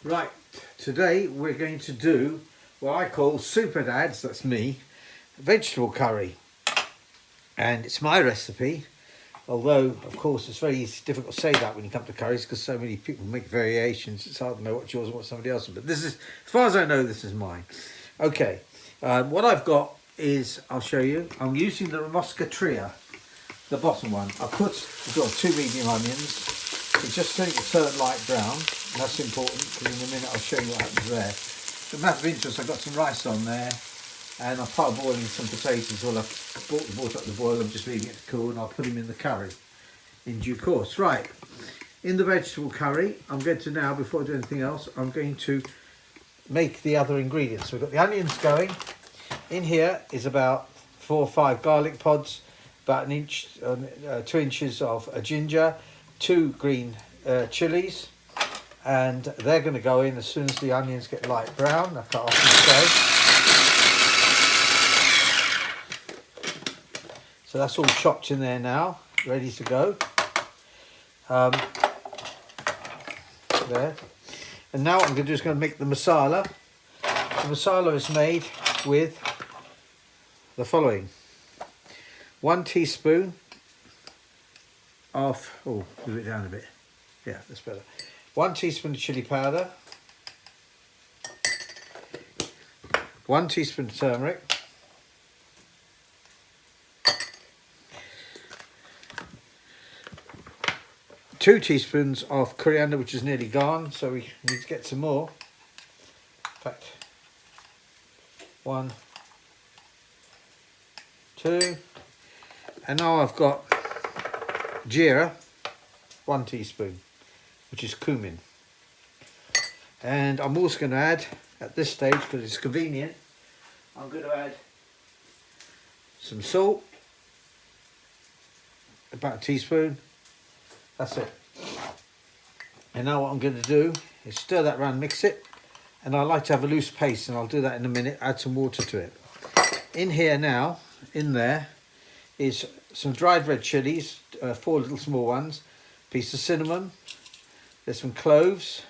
Right, today we're going to do what I call Super Dad's, that's me, vegetable curry. And it's my recipe, although of course it's very difficult to say that when you come to curries because so many people make variations. It's hard to know what's yours and what somebody else's, but this is, as far as I know, this is mine. Okay, what I've got is, I'll show you, I'm using the Remoska Tria, the bottom one. I've got 2 medium onions. It's just going to turn light brown, and that's important because in a minute I'll show you what happens there. For matter of interest, I've got some rice on there, and I'm parboiling some potatoes. Well, I've brought up the boil, I'm just leaving it to cool, and I'll put them in the curry in due course. Right, in the vegetable curry, I'm going to now, before I do anything else, I'm going to make the other ingredients. So we've got the onions going. In here is about 4 or 5 garlic pods, about 2 inches of ginger, 2 green chillies, and they're going to go in as soon as the onions get light brown. I cut off and so that's all chopped in there now, ready to go. There. And now what I'm going to do is going to make the masala. The masala is made with the following: 1 teaspoon of, move it down a bit, yeah, that's better. 1 teaspoon of chili powder, 1 teaspoon of turmeric, 2 teaspoons of coriander, which is nearly gone, so we need to get some more. In fact, 1, 2, and now I've got jeera, 1 teaspoon, which is cumin. And I'm also going to add, at this stage, because it's convenient, I'm going to add some salt, about 1 teaspoon. That's it. And now what I'm going to do is stir that around, mix it, and I like to have a loose paste, and I'll do that in a minute. Add some water to it. In here now, in there, is some dried red chillies, 4 little small ones, piece of cinnamon, there's some cloves.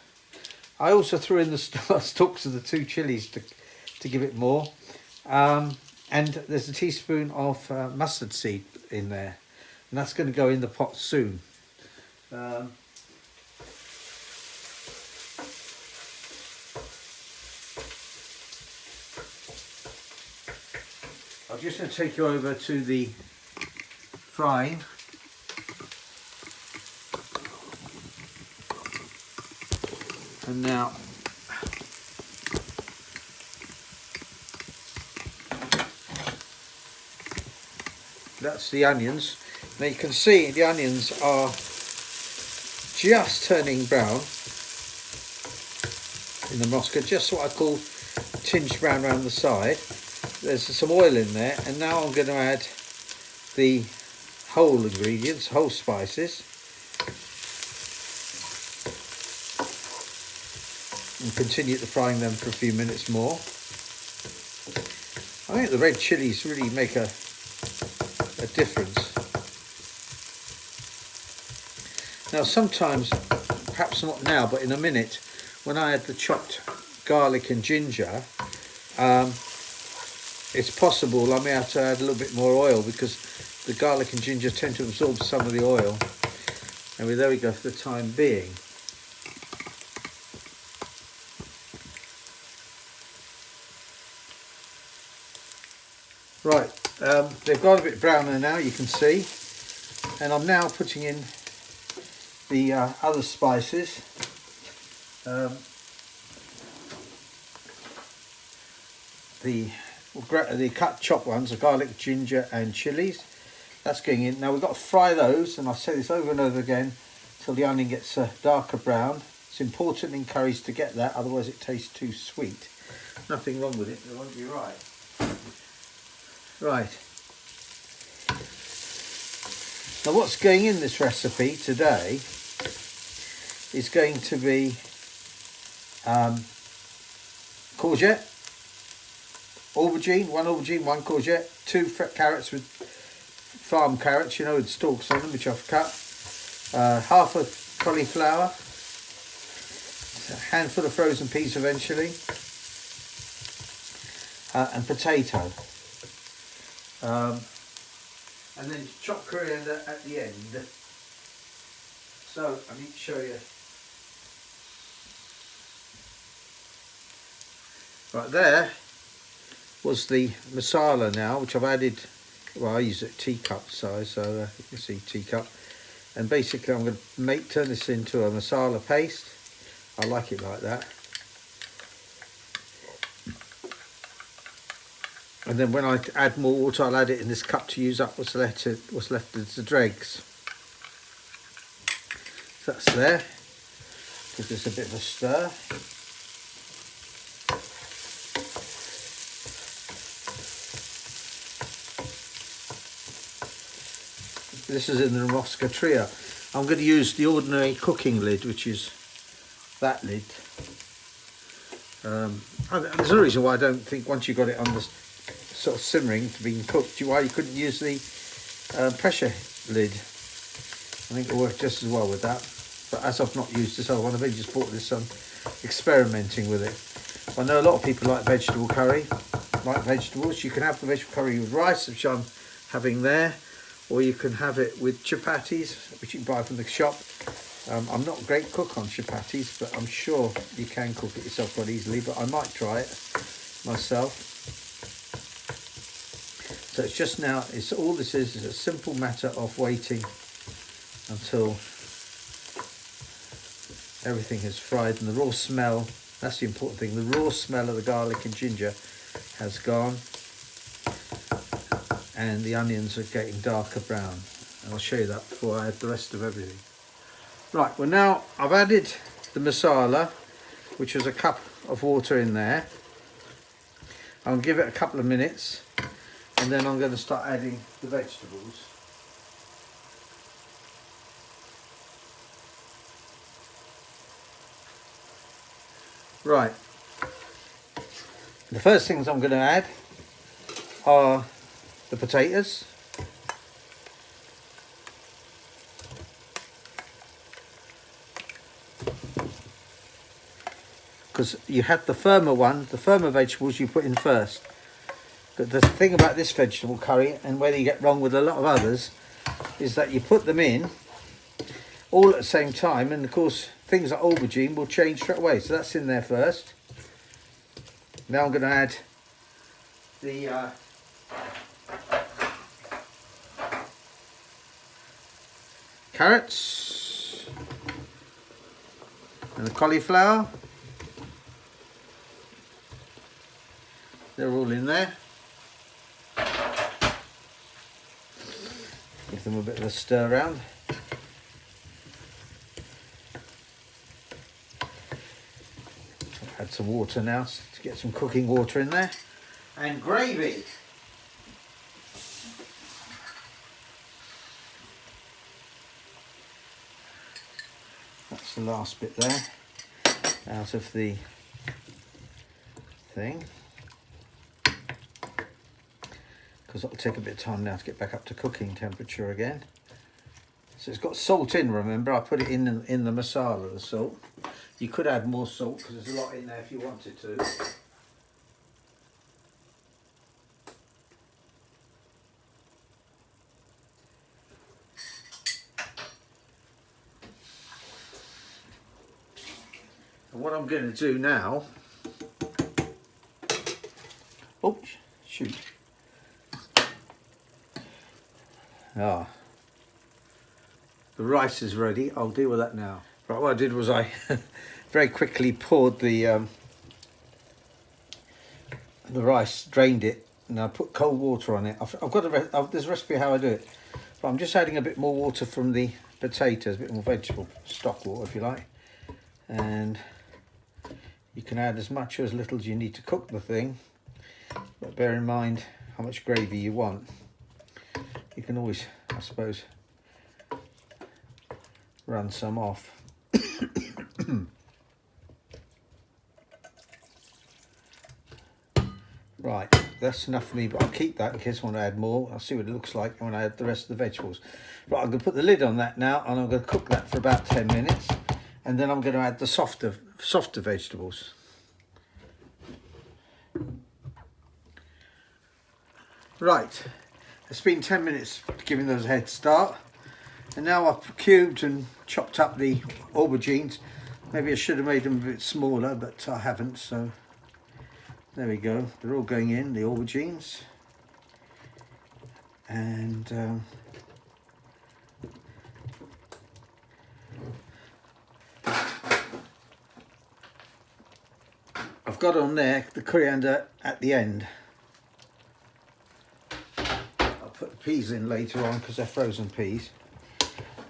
I also threw in the stalks of the 2 chillies to give it more, and there's a teaspoon of mustard seed in there, and that's going to go in the pot soon. I'm just going to take you over to the frying. And now that's the onions. Now you can see the onions are just turning brown in the Remoska, just what I call tinged brown around the side. There's some oil in there, and now I'm going to add the whole ingredients, whole spices, and continue to frying them for a few minutes more. I think the red chillies really make a difference. Now sometimes, perhaps not now, but in a minute, when I add the chopped garlic and ginger, it's possible I may have to add a little bit more oil because the garlic and ginger tend to absorb some of the oil. And there we go for the time being. Right, they've got a bit browner now, you can see. And I'm now putting in the other spices. The cut chopped ones, the garlic, ginger and chillies. That's going in. Now we've got to fry those, and I say this over and over again, till the onion gets a darker brown. It's important in curries to get that, otherwise it tastes too sweet. Nothing wrong with it, it won't be right. Right. Now what's going in this recipe today is going to be courgette, aubergine, 1 aubergine, 1 courgette, 2 carrots with farm carrots, you know, with stalks on them, which I've cut, half a cauliflower, a handful of frozen peas eventually, and potato. And then chop coriander at the end. So I need to show you. Right, there was the masala now, which I've added. Well, I use a teacup size, so you can see teacup. And basically I'm going to turn this into a masala paste. I like it like that. And then when I add more water, I'll add it in this cup to use up what's left as the dregs. So that's there. Give this a bit of a stir. This is in the Remoska Tria. I'm going to use the ordinary cooking lid, which is that lid. There's a reason why I don't think once you've got it on the sort of simmering to being cooked, why you couldn't use the pressure lid. I think it'll work just as well with that. But as I've not used this other one, I've only just bought this, experimenting with it. I know a lot of people like vegetable curry, like vegetables. You can have the vegetable curry with rice, which I'm having there. Or you can have it with chapatis, which you can buy from the shop. I'm not a great cook on chapatis, but I'm sure you can cook it yourself quite easily, but I might try it myself. So it's just now, all this is a simple matter of waiting until everything is fried and the raw smell, that's the important thing, the raw smell of the garlic and ginger has gone. And the onions are getting darker brown. And I'll show you that before I add the rest of everything. Right, well now I've added the masala, which was a cup of water in there. I'll give it a couple of minutes and then I'm going to start adding the vegetables. Right, the first things I'm going to add are the potatoes, because you had the firmer vegetables you put in first. But the thing about this vegetable curry, and where you get wrong with a lot of others, is that you put them in all at the same time, and of course things like aubergine will change straight away. So that's in there first. Now I'm going to add the carrots and the cauliflower. They're all in there. Give them a bit of a stir around. Add some water now to get some cooking water in there. And gravy. That's the last bit there, out of the thing. Because it'll take a bit of time now to get back up to cooking temperature again. So it's got salt in, remember, I put it in the masala, the salt. You could add more salt because there's a lot in there if you wanted to. And what I'm going to do now, oh shoot, the rice is ready. I'll deal with that now. Right, what I did was I very quickly poured the rice, drained it, and I put cold water on it. I've got there's a recipe how I do it, but I'm just adding a bit more water from the potatoes, a bit more vegetable stock water if you like, and you can add as much or as little as you need to cook the thing, but bear in mind how much gravy you want. You can always, I suppose, run some off. Right, that's enough for me, but I'll keep that in case I want to add more. I'll see what it looks like when I add the rest of the vegetables. Right, I'm going to put the lid on that now, and I'm going to cook that for about 10 minutes, and then I'm going to add the softer softer vegetables. Right, it's been 10 minutes giving those a head start, and now I've cubed and chopped up the aubergines. Maybe I should have made them a bit smaller, but I haven't, so there we go. They're all going in, the aubergines. And I've got on there the coriander at the end. I'll put the peas in later on because they're frozen peas.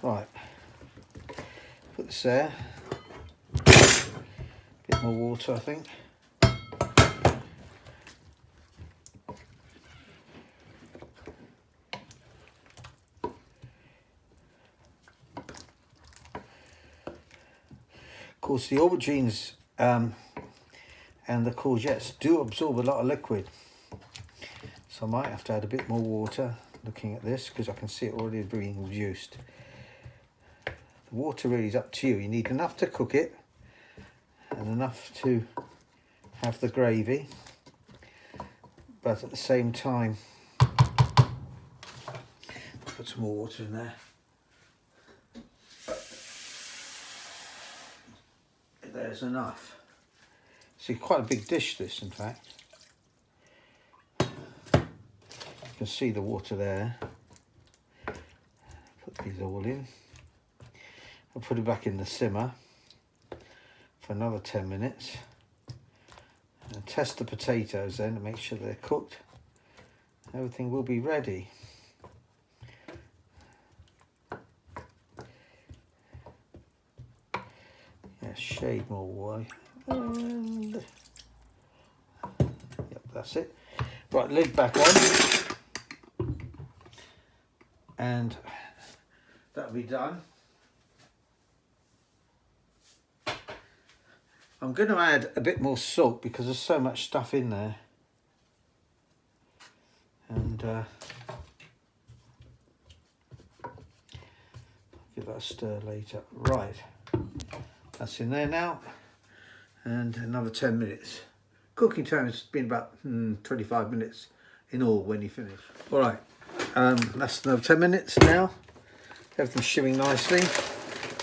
Right, put this there. Bit more water, I think. Of course, the aubergines and the courgettes do absorb a lot of liquid, so I might have to add a bit more water looking at this, because I can see it already being reduced. The water really is up to you. You need enough to cook it and enough to have the gravy, but at the same time put some more water in there. There's enough. See, quite a big dish this, in fact. You can see the water there. Put these all in. I'll put it back in the simmer for another 10 minutes. And test the potatoes then to make sure they're cooked. Everything will be ready. Shade more water, and yep, that's it. Right, lid back on, and that'll be done. I'm going to add a bit more salt because there's so much stuff in there, and give that a stir later. Right. That's in there now, and another 10 minutes. Cooking time has been about 25 minutes in all when you finish. All right, that's another 10 minutes now. Everything's shimming nicely.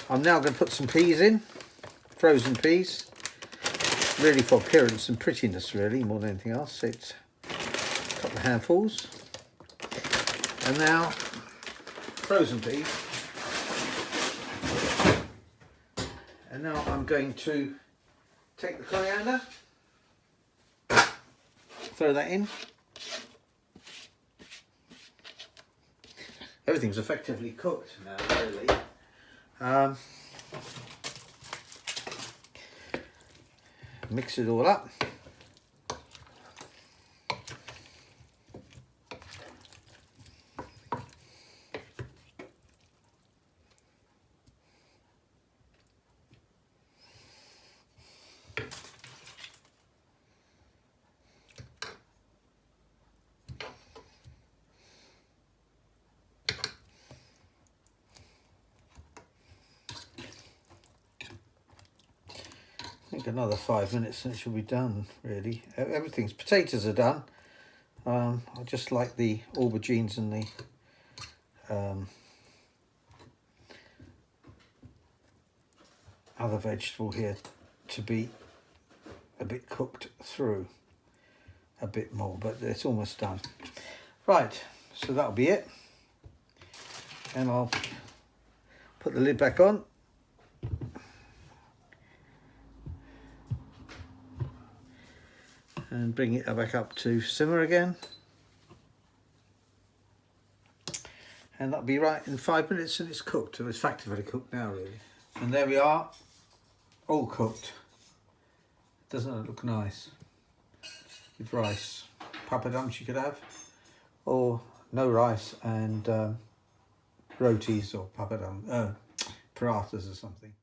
I'm now going to put some peas in, frozen peas, really for appearance and prettiness really, more than anything else. It's a couple of handfuls. And now, frozen peas. And now I'm going to take the coriander, throw that in. Everything's effectively cooked now, really. Mix it all up. I think another 5 minutes and it should be done, really. Everything's, potatoes are done. I just like the aubergines and the other vegetable here to be a bit cooked through a bit more, but it's almost done. Right, so that'll be it. And I'll put the lid back on. And bring it back up to simmer again. And that'll be right in 5 minutes and it's cooked. So it's effectively cooked now, really. And there we are, all cooked. Doesn't it look nice? With rice. Papadums you could have. Or no rice and rotis or papadum, parathas or something.